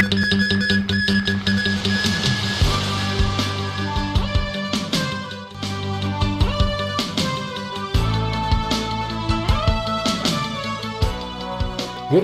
Good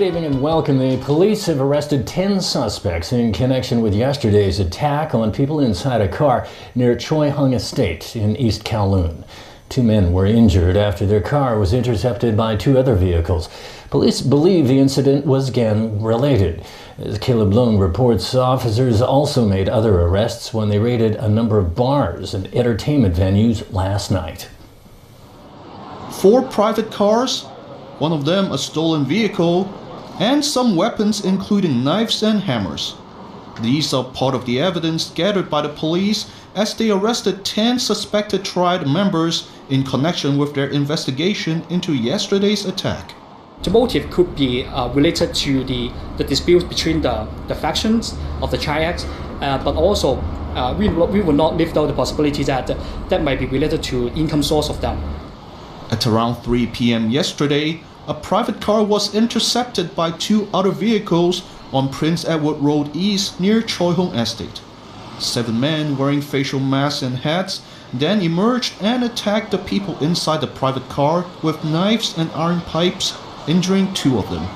evening and welcome. The police have arrested 10 suspects in connection with yesterday's attack on people inside a car near Choi Hung Estate in East Kowloon. 2 men were injured after their car was intercepted by 2 other vehicles. Police believe the incident was gang-related. As Caleb Loan reports, officers also made other arrests when they raided a number of bars and entertainment venues last night. 4 private cars, one of them a stolen vehicle, and some weapons including knives and hammers. These are part of the evidence gathered by the police as they arrested 10 suspected triad members in connection with their investigation into yesterday's attack. The motive could be related to the dispute between the factions of the triads, but also we will not leave out the possibility that that might be related to income source of them. At around 3 p.m. yesterday, a private car was intercepted by 2 other vehicles on Prince Edward Road East near Choi Hung Estate. 7 men wearing facial masks and hats then emerged and attacked the people inside the private car with knives and iron pipes, injuring 2 of them.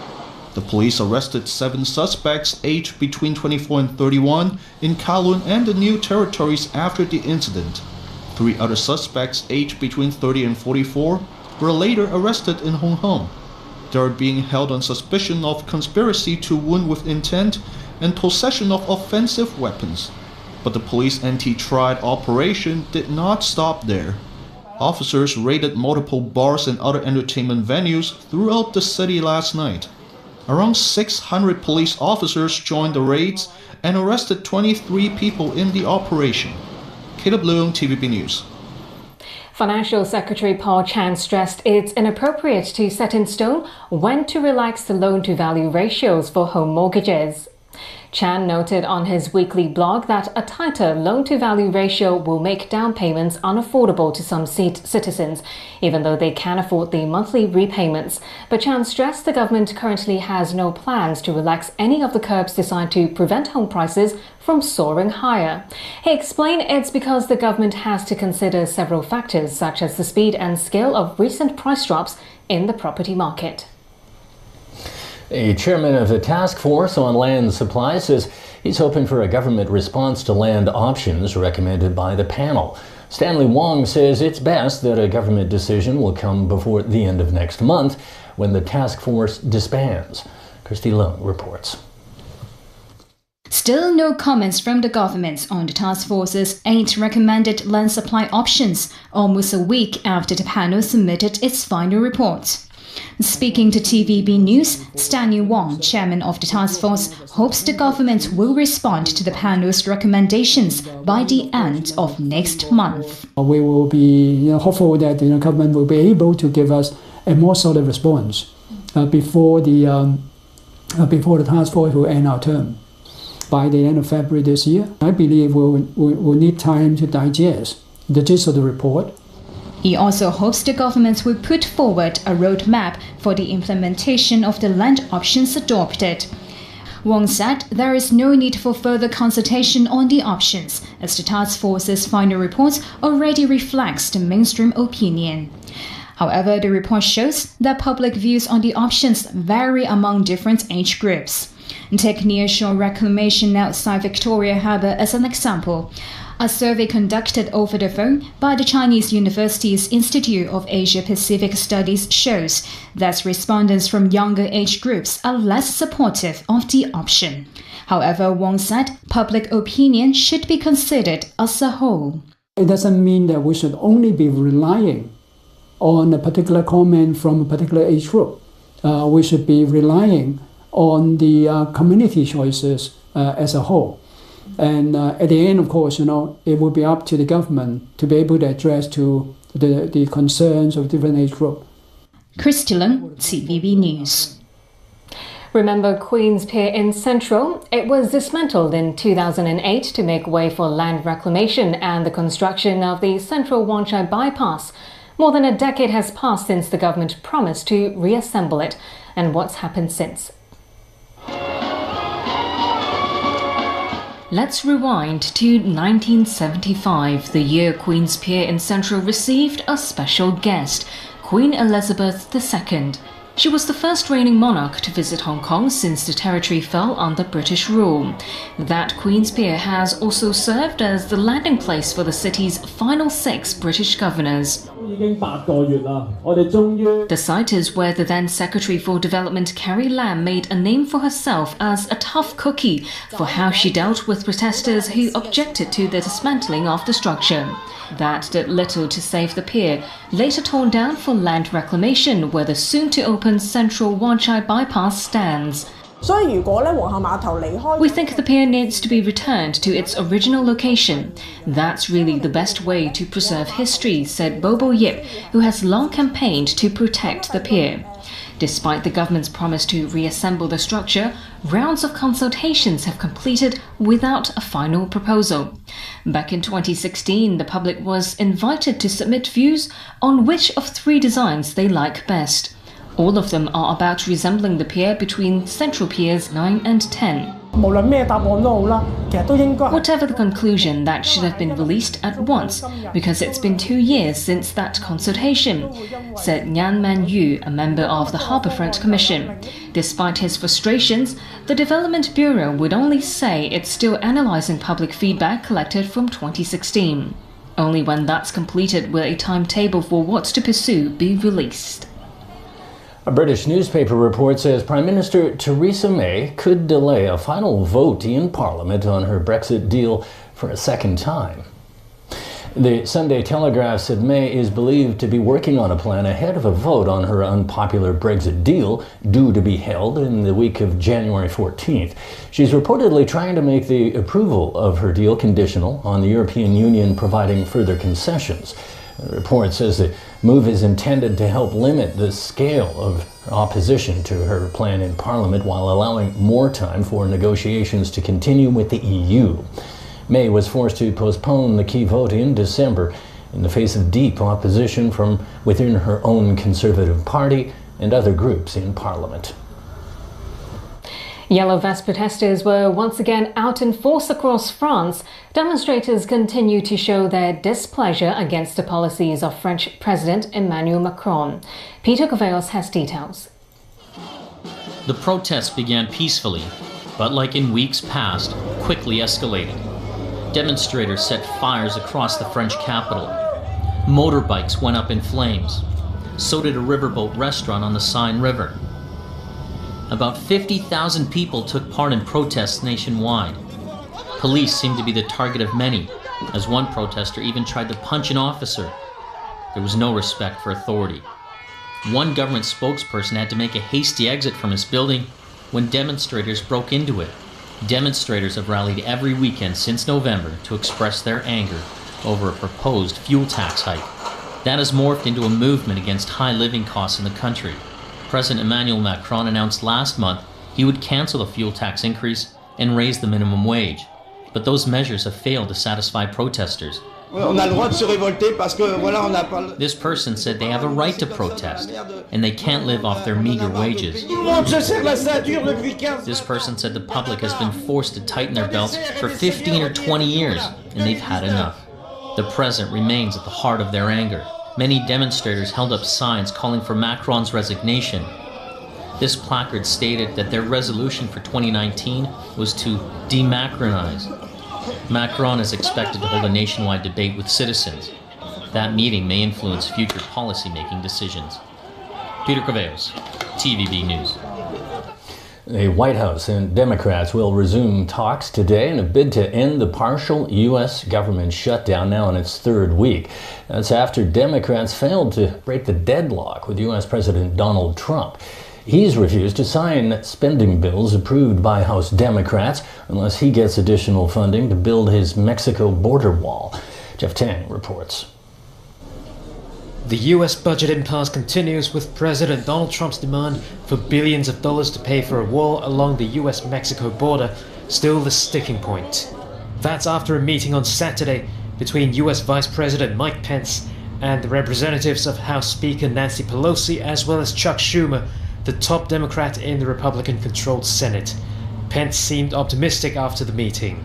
The police arrested 7 suspects aged between 24 and 31 in Kowloon and the New Territories after the incident. 3 other suspects aged between 30 and 44 were later arrested in Hong Kong. They are being held on suspicion of conspiracy to wound with intent and possession of offensive weapons. But the police anti-triad operation did not stop there. Officers raided multiple bars and other entertainment venues throughout the city last night. Around 600 police officers joined the raids and arrested 23 people in the operation. Caleb Leung, TVB News. Financial Secretary Paul Chan stressed it's inappropriate to set in stone when to relax the loan-to-value ratios for home mortgages. Chan noted on his weekly blog that a tighter loan-to-value ratio will make down payments unaffordable to some citizens, even though they can afford the monthly repayments. But Chan stressed the government currently has no plans to relax any of the curbs designed to prevent home prices from soaring higher. He explained it's because the government has to consider several factors, such as the speed and scale of recent price drops in the property market. A chairman of the task force on land supply says he's hoping for a government response to land options recommended by the panel. Stanley Wong says it's best that a government decision will come before the end of next month when the task force disbands. Christy Leung reports. Still no comments from the government on the task force's 8 recommended land supply options, almost a week after the panel submitted its final report. Speaking to TVB News, Stanley Wong, chairman of the task force, hopes the government will respond to the panel's recommendations by the end of next month. We will be hopeful that the government will be able to give us a more solid response before the task force will end our term. By the end of February this year, I believe we'll need time to digest the gist of the report. He also hopes the government will put forward a roadmap for the implementation of the land options adopted. Wong said there is no need for further consultation on the options, as the task force's final report already reflects the mainstream opinion. However, the report shows that public views on the options vary among different age groups. Take nearshore reclamation outside Victoria Harbour as an example. A survey conducted over the phone by the Chinese University's Institute of Asia-Pacific Studies shows that respondents from younger age groups are less supportive of the option. However, Wong said public opinion should be considered as a whole. It doesn't mean that we should only be relying on a particular comment from a particular age group. We should be relying on the community choices as a whole. And at the end, of course, it will be up to the government to be able to address to the concerns of different age groups. Christy Leung, TVB News. Remember Queen's Pier in Central? It was dismantled in 2008 to make way for land reclamation and the construction of the Central Wan Chai bypass. More than a decade has passed since the government promised to reassemble it. And what's happened since? Let's rewind to 1975, the year Queen's Pier in Central received a special guest, Queen Elizabeth II. She was the first reigning monarch to visit Hong Kong since the territory fell under British rule. That Queen's Pier has also served as the landing place for the city's final 6 British governors. The site is where the then Secretary for Development Carrie Lam made a name for herself as a tough cookie for how she dealt with protesters who objected to the dismantling of the structure. That did little to save the pier, later torn down for land reclamation where the soon-to-open central Wan Chai bypass stands. We think the pier needs to be returned to its original location. That's really the best way to preserve history, said Bobo Yip, who has long campaigned to protect the pier. Despite the government's promise to reassemble the structure, rounds of consultations have completed without a final proposal. Back in 2016, the public was invited to submit views on which of 3 designs they like best. All of them are about resembling the pier between Central Piers 9 and 10. Whatever the conclusion, that should have been released at once, because it's been 2 years since that consultation, said Nhan Man Yu, a member of the Harbourfront Commission. Despite his frustrations, the Development Bureau would only say it's still analysing public feedback collected from 2016. Only when that's completed will a timetable for what to pursue be released. A British newspaper report says Prime Minister Theresa May could delay a final vote in Parliament on her Brexit deal for a second time. The Sunday Telegraph said May is believed to be working on a plan ahead of a vote on her unpopular Brexit deal due to be held in the week of January 14th. She's reportedly trying to make the approval of her deal conditional on the European Union providing further concessions. The report says the move is intended to help limit the scale of opposition to her plan in Parliament while allowing more time for negotiations to continue with the EU. May was forced to postpone the key vote in December in the face of deep opposition from within her own Conservative Party and other groups in Parliament. Yellow vest protesters were once again out in force across France. Demonstrators continue to show their displeasure against the policies of French President Emmanuel Macron. Peter Coveos has details. The protests began peacefully, but like in weeks past, quickly escalated. Demonstrators set fires across the French capital. Motorbikes went up in flames. So did a riverboat restaurant on the Seine River. About 50,000 people took part in protests nationwide. Police seemed to be the target of many, as one protester even tried to punch an officer. There was no respect for authority. One government spokesperson had to make a hasty exit from his building when demonstrators broke into it. Demonstrators have rallied every weekend since November to express their anger over a proposed fuel tax hike. That has morphed into a movement against high living costs in the country. President Emmanuel Macron announced last month he would cancel the fuel tax increase and raise the minimum wage. But those measures have failed to satisfy protesters. This person said they have a right to protest, and they can't live off their meager wages. This person said the public has been forced to tighten their belts for 15 or 20 years, and they've had enough. The present remains at the heart of their anger. Many demonstrators held up signs calling for Macron's resignation. This placard stated that their resolution for 2019 was to de-Macronize. Macron is expected to hold a nationwide debate with citizens. That meeting may influence future policy-making decisions. Peter Coveos, TVB News. The White House and Democrats will resume talks today in a bid to end the partial U.S. government shutdown now in its 3rd week. That's after Democrats failed to break the deadlock with U.S. President Donald Trump. He's refused to sign spending bills approved by House Democrats unless he gets additional funding to build his Mexico border wall. Jeff Tang reports. The US budget impasse continues with President Donald Trump's demand for billions of dollars to pay for a wall along the US-Mexico border still the sticking point. That's after a meeting on Saturday between US Vice President Mike Pence and the representatives of House Speaker Nancy Pelosi as well as Chuck Schumer, the top Democrat in the Republican-controlled Senate. Pence seemed optimistic after the meeting.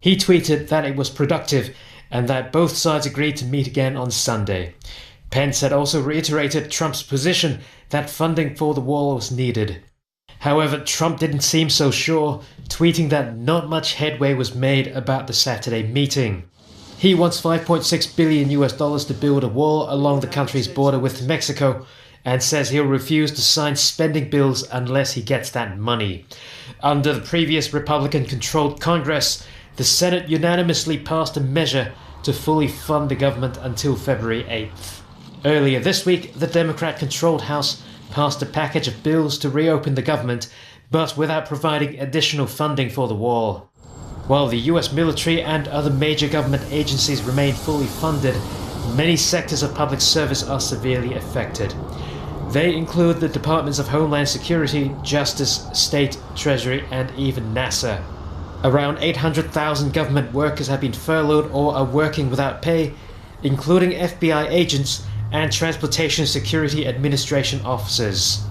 He tweeted that it was productive and that both sides agreed to meet again on Sunday. Pence had also reiterated Trump's position that funding for the wall was needed. However, Trump didn't seem so sure, tweeting that not much headway was made about the Saturday meeting. He wants $5.6 billion to build a wall along the country's border with Mexico and says he'll refuse to sign spending bills unless he gets that money. Under the previous Republican-controlled Congress, the Senate unanimously passed a measure to fully fund the government until February 8th. Earlier this week, the Democrat-controlled House passed a package of bills to reopen the government, but without providing additional funding for the wall. While the US military and other major government agencies remain fully funded, many sectors of public service are severely affected. They include the Departments of Homeland Security, Justice, State, Treasury, and even NASA. Around 800,000 government workers have been furloughed or are working without pay, including FBI agents and Transportation Security Administration officers.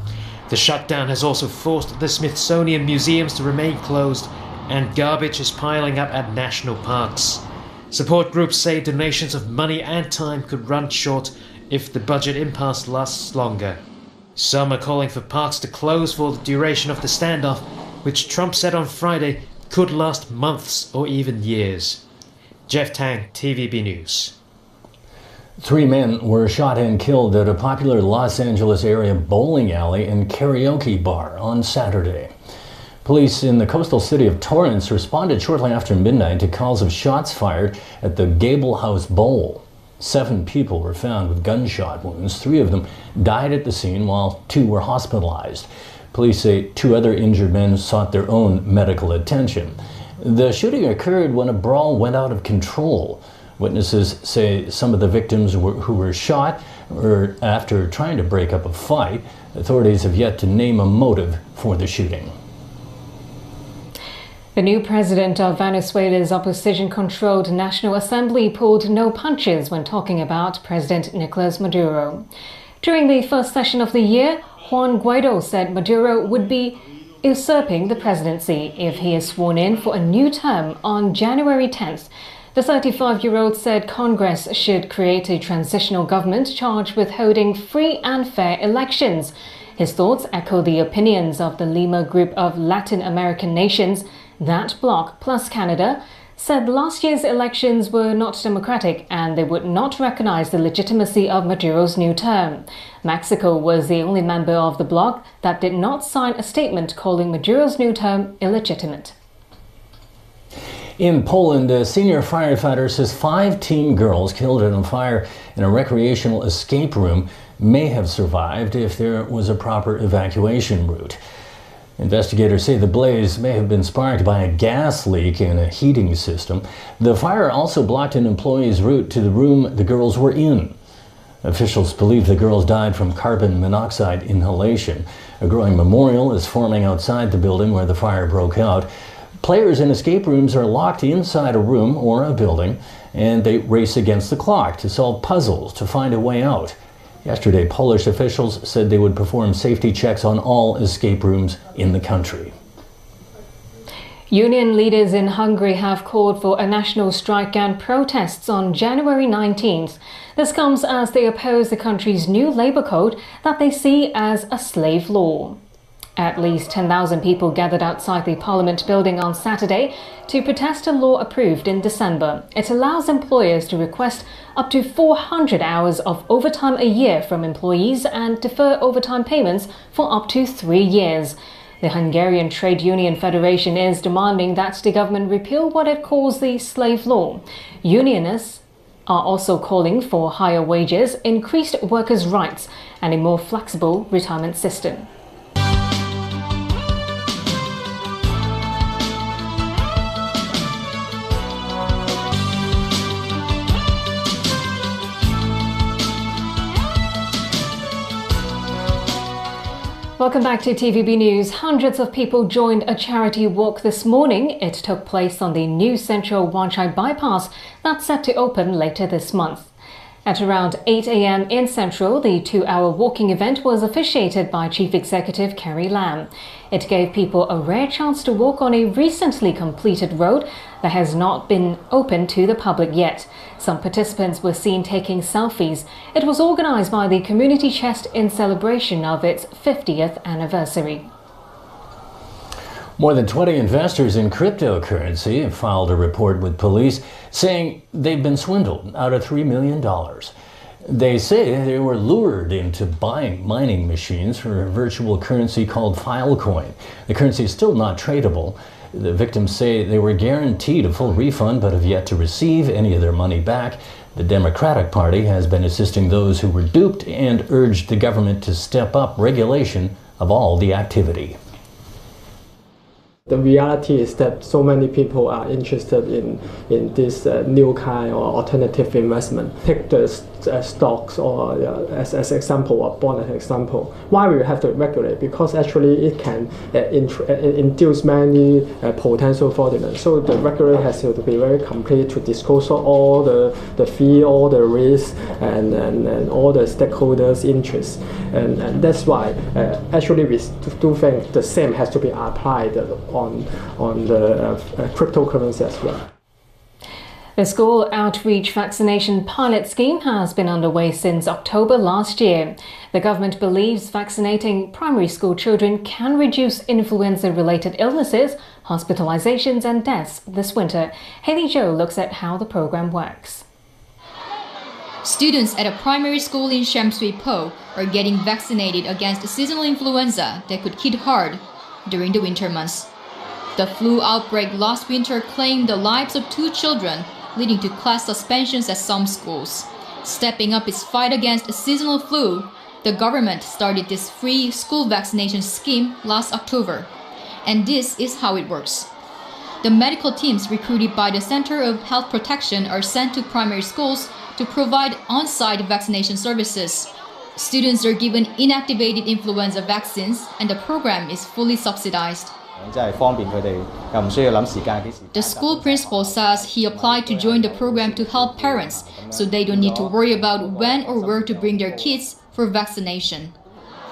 The shutdown has also forced the Smithsonian museums to remain closed, and garbage is piling up at national parks. Support groups say donations of money and time could run short if the budget impasse lasts longer. Some are calling for parks to close for the duration of the standoff, which Trump said on Friday could last months or even years. Jeff Tang, TVB News. 3 men were shot and killed at a popular Los Angeles area bowling alley and karaoke bar on Saturday. Police in the coastal city of Torrance responded shortly after midnight to calls of shots fired at the Gable House Bowl. 7 people were found with gunshot wounds. 3 of them died at the scene while 2 were hospitalized. Police say 2 other injured men sought their own medical attention. The shooting occurred when a brawl went out of control. Witnesses say some of the victims who were shot were after trying to break up a fight. Authorities have yet to name a motive for the shooting. The new president of Venezuela's opposition-controlled National Assembly pulled no punches when talking about President Nicolas Maduro. During the first session of the year, Juan Guaido said Maduro would be usurping the presidency if he is sworn in for a new term on January 10th. The 35-year-old said Congress should create a transitional government charged with holding free and fair elections. His thoughts echo the opinions of the Lima Group of Latin American nations. That bloc, plus Canada, said last year's elections were not democratic and they would not recognize the legitimacy of Maduro's new term. Mexico was the only member of the bloc that did not sign a statement calling Maduro's new term illegitimate. In Poland, a senior firefighter says 5 teen girls killed in a fire in a recreational escape room may have survived if there was a proper evacuation route. Investigators say the blaze may have been sparked by a gas leak in a heating system. The fire also blocked an employee's route to the room the girls were in. Officials believe the girls died from carbon monoxide inhalation. A growing memorial is forming outside the building where the fire broke out. Players in escape rooms are locked inside a room or a building, and they race against the clock to solve puzzles to find a way out. Yesterday, Polish officials said they would perform safety checks on all escape rooms in the country. Union leaders in Hungary have called for a national strike and protests on January 19th. This comes as they oppose the country's new labor code that they see as a slave law. At least 10,000 people gathered outside the Parliament building on Saturday to protest a law approved in December. It allows employers to request up to 400 hours of overtime a year from employees and defer overtime payments for up to 3 years. The Hungarian Trade Union Federation is demanding that the government repeal what it calls the slave law. Unionists are also calling for higher wages, increased workers' rights, and a more flexible retirement system. Welcome back to TVB News. Hundreds of people joined a charity walk this morning. It took place on the new Central Wan Chai bypass that's set to open later this month. At around 8 a.m. in Central, the 2-hour walking event was officiated by Chief Executive Carrie Lam. It gave people a rare chance to walk on a recently completed road that has not been open to the public yet. Some participants were seen taking selfies. It was organised by the Community Chest in celebration of its 50th anniversary. More than 20 investors in cryptocurrency have filed a report with police saying they've been swindled out of $3 million. They say they were lured into buying mining machines for a virtual currency called Filecoin. The currency is still not tradable. The victims say they were guaranteed a full refund but have yet to receive any of their money back. The Democratic Party has been assisting those who were duped and urged the government to step up regulation of all the activity. The reality is that so many people are interested in this new kind of alternative investment. Take the stocks or as example, or bond as example. Why we have to regulate? Because actually it can induce many potential fraudulence. So the regulator has to be very complete to disclose all the fee, all the risks, and all the stakeholders' interests. And that's why actually we do think the same has to be applied on the cryptocurrency as well. The school outreach vaccination pilot scheme has been underway since October last year. The government believes vaccinating primary school children can reduce influenza-related illnesses, hospitalizations and deaths this winter. Haley Zhou looks at how the program works. Students at a primary school in Sham Sui Po are getting vaccinated against seasonal influenza that could hit hard during the winter months. The flu outbreak last winter claimed the lives of 2 children, leading to class suspensions at some schools. Stepping up its fight against seasonal flu, the government started this free school vaccination scheme last October. And this is how it works. The medical teams recruited by the Center of Health Protection are sent to primary schools to provide on-site vaccination services. Students are given inactivated influenza vaccines, and the program is fully subsidized. The school principal says he applied to join the program to help parents, so they don't need to worry about when or where to bring their kids for vaccination.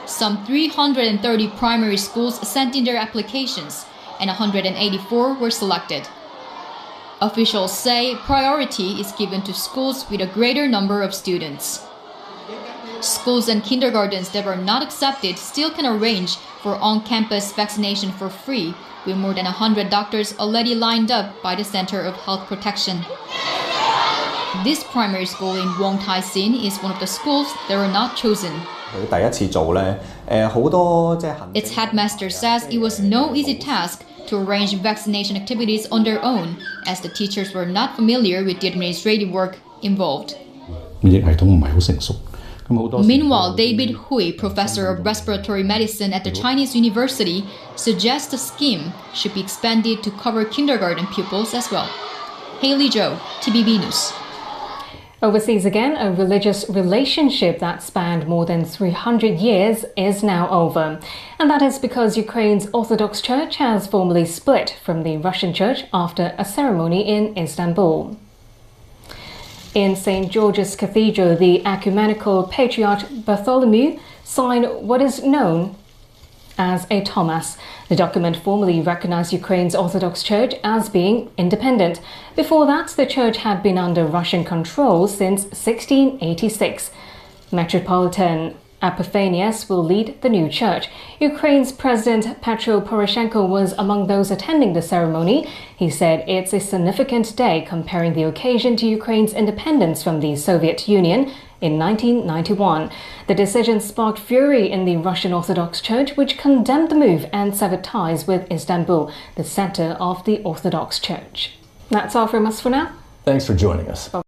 Some 330 primary schools sent in their applications, and 184 were selected. Officials say priority is given to schools with a greater number of students. Schools and kindergartens that are not accepted still can arrange for on-campus vaccination for free, with more than 100 doctors already lined up by the Center of Health Protection. This primary school in Wong Tai Sin is one of the schools that were not chosen. Its headmaster says it was no easy task to arrange vaccination activities on their own, as the teachers were not familiar with the administrative work involved. Meanwhile, David Hui, professor of respiratory medicine at the Chinese University, suggests the scheme should be expanded to cover kindergarten pupils as well. Haley Zhou, TVB News. Overseas again, a religious relationship that spanned more than 300 years is now over. And that is because Ukraine's Orthodox Church has formally split from the Russian Church after a ceremony in Istanbul. In St. George's Cathedral, the Ecumenical Patriarch Bartholomew signed what is known as a Thomas. The document formally recognized Ukraine's Orthodox Church as being independent. Before that, the church had been under Russian control since 1686. Metropolitan Epiphanius will lead the new church. Ukraine's President Petro Poroshenko was among those attending the ceremony. He said it's a significant day, comparing the occasion to Ukraine's independence from the Soviet Union in 1991. The decision sparked fury in the Russian Orthodox Church, which condemned the move and severed ties with Istanbul, the center of the Orthodox Church. That's all from us for now. Thanks for joining us.